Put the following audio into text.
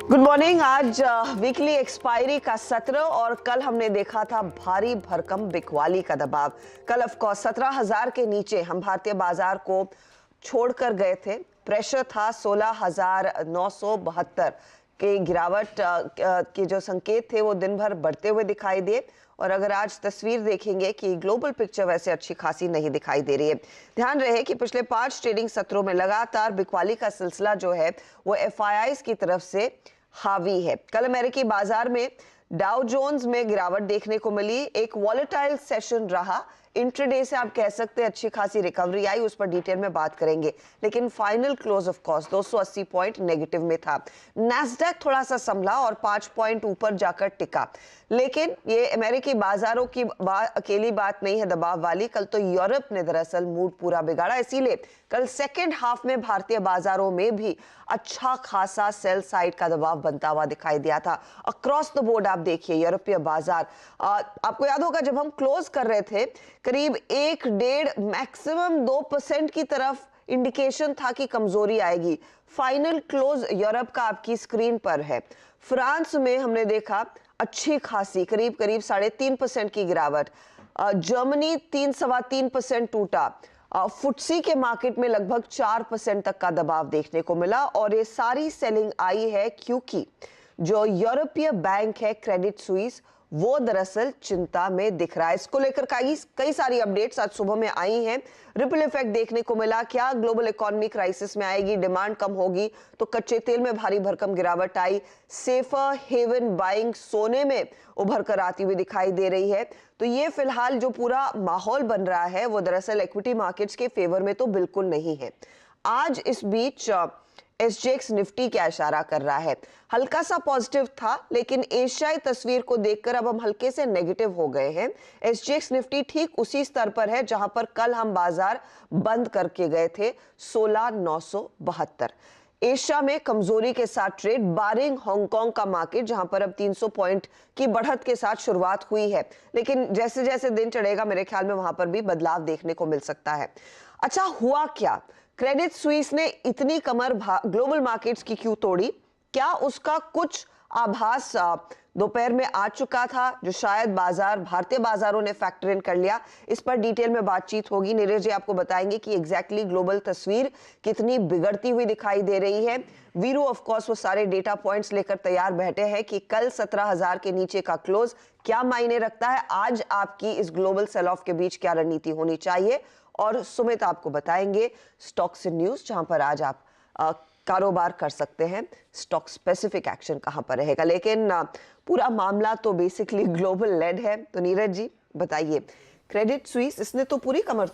Good morning. आज weekly expiry का सत्र और कल हमने देखा था भारी भरकम बिकवाली का दबाव। कल ऑफ कोर्स 17,000 के नीचे हम भारतीय बाजार को छोड़कर गए थे। प्रेशर था 16,972 के गिरावट के जो संकेत थे वो दिन भर बढ़ते हुए दिखाई दिए। और अगर आज तस्वीर देखेंगे कि ग्लोबल पिक्चर वैसे अच्छी खासी नहीं दिखाई दे रही है। ध्यान रहे कि पिछले 5 ट्रेडिंग सत्रों में लगातार बिकवाली का सिलसिला जो है वो एफआईआईज की तरफ से हावी है। कल अमेरिकी बाजार में डाउ जोन्स में गिरावट देखने को मिली। एक वॉलेटाइल सेशन रहा। इंट्राडे से आप कह सकते हैं अच्छी खासी रिकवरी आई, उस पर डिटेल में बात करेंगे। लेकिन final close of course 280 point negative में था। नैस्डैक थोड़ा सा संभला और 5 पॉइंट ऊपर जाकर टिका। लेकिन ये अमेरिकी बाजारों की अकेली बात नहीं है दबाव वाली। कल तो यूरोप ने दरअसल मूड पूरा बिगाड़ा। इसीलिए कल सेकेंड हाफ में भारतीय बाजारों में भी अच्छा खासा सेल साइड का दबाव बनता हुआ दिखाई दिया था। अक्रॉस द बोर्ड आप देखिए यूरोपीय बाजार, आपको याद होगा जब हम क्लोज कर रहे थे करीब 1-1.5 मैक्सिमम 2% की तरफ इंडिकेशन था कि कमजोरी आएगी। फाइनल क्लोज यूरोप का आपकी स्क्रीन पर है। फ्रांस में हमने देखा अच्छी खासी करीब 3.5% की गिरावट। जर्मनी 3-3.25% टूटा। फुटसी के मार्केट में लगभग 4% तक का दबाव देखने को मिला। और ये सारी सेलिंग आई है क्योंकि जो यूरोपीय बैंक है क्रेडिट स्विस वो दरअसल चिंता में दिख रहा है। इसको लेकर कई सारी अपडेट्स आज सुबह में आई हैं। रिपल इफेक्ट देखने को मिला। क्या ग्लोबल इकोनॉमी क्राइसिस में आएगी, डिमांड कम होगी तो कच्चे तेल में भारी भरकम गिरावट आई। सेफर हेवन बाइंग सोने में उभर कर आती हुई दिखाई दे रही है। तो ये फिलहाल जो पूरा माहौल बन रहा है वो दरअसल इक्विटी मार्केट्स के फेवर में तो बिल्कुल नहीं है। आज इस बीच एसजीएक्स निफ्टी क्या इशारा कर रहा है? हल्का सा पॉजिटिव था लेकिन एशियाई तस्वीर को देखकर अब हम हल्के से नेगेटिव हो गए हैं। एसजीएक्स निफ्टी ठीक उसी स्तर पर है जहां पर कल हम बाजार बंद करके गए थे 16,972। एशिया में कमजोरी के साथ ट्रेड बारिंग हांगकांग का मार्केट जहां पर अब 300 पॉइंट की बढ़त के साथ शुरुआत हुई है। लेकिन जैसे जैसे दिन चढ़ेगा मेरे ख्याल में वहां पर भी बदलाव देखने को मिल सकता है। अच्छा हुआ क्या? क्रेडिट स्विस ने इतनी कमर ग्लोबल मार्केट्स की क्यों तोड़ी? क्या उसका कुछ आभास दोपहर में आ चुका था जो शायद भारतीय बाजारों ने फैक्टर इन कर लिया? इस पर डिटेल में बातचीत होगी। नीरज जी आपको बताएंगे कि एग्जैक्टली ग्लोबल तस्वीर कितनी बिगड़ती हुई दिखाई दे रही है। वीरू ऑफ कोर्स वो सारे डेटा पॉइंट्स लेकर तैयार बैठे हैं कि कल 17,000 के नीचे का क्लोज क्या मायने रखता है, आज आपकी इस ग्लोबल सेल ऑफ के बीच क्या रणनीति होनी चाहिए। और सुमित आपको बताएंगे स्टॉक्स इन न्यूज जहां पर आज आप कारोबार कर सकते हैं। स्टॉक स्पेसिफिक एक्शन कहां पर रहेगा, लेकिन पूरा मामला तो बेसिकली ग्लोबल लेड है। तो नीरज जी बताइए, क्रेडिट स्विस इसने तो पूरी कमर तोड़